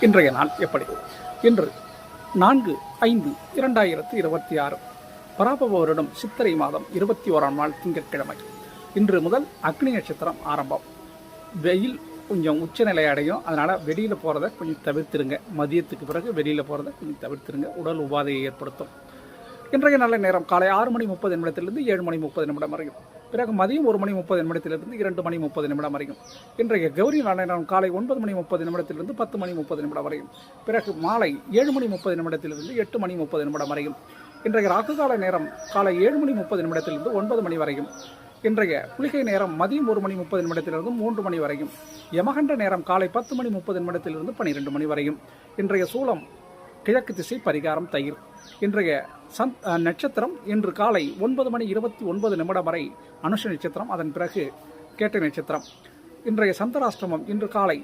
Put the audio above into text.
இன்றைய நாள் எப்படி? இன்று 4/5/2026 பராபவ வருடம் சித்திரை மாதம் 21ஆம் நாள் திங்கட்கிழமை. இன்று முதல் அக்னி நட்சத்திரம் ஆரம்பம். வெயில் கொஞ்சம் உச்சநிலை அடையும். அதனால் வெளியில் போகிறத கொஞ்சம் தவிர்த்துருங்க. மதியத்துக்கு பிறகு வெளியில் போகிறத கொஞ்சம் தவிர்த்துருங்க. உடல் உபாதையை ஏற்படுத்தும். இன்றைய நல்ல நேரம் காலை 6:30 7:30 வரையும். பிறகு மதியம் 1:30 2:30 வரையும். இன்றைய கௌரி நல்ல நேரம் காலை 9:30 10:30 வரையும். பிறகு மாலை 7:30 8:30 வரையும். இன்றைய ராகுகால நேரம் காலை 7:30 9 வரையும். இன்றைய குளிகை நேரம் மதியம் 1:30 3 மணி வரையும். யமகண்ட நேரம் காலை 10:30 12 வரையும். இன்றைய சூலம் கிழக்கு திசை, பரிகாரம் தயிர். இன்றைய நட்சத்திரம் இன்று காலை 9:29 வரை அனுஷ நட்சத்திரம், அதன் பிறகு கேட்டை நட்சத்திரம். இன்றைய சந்திராஷ்டமம் இன்று காலை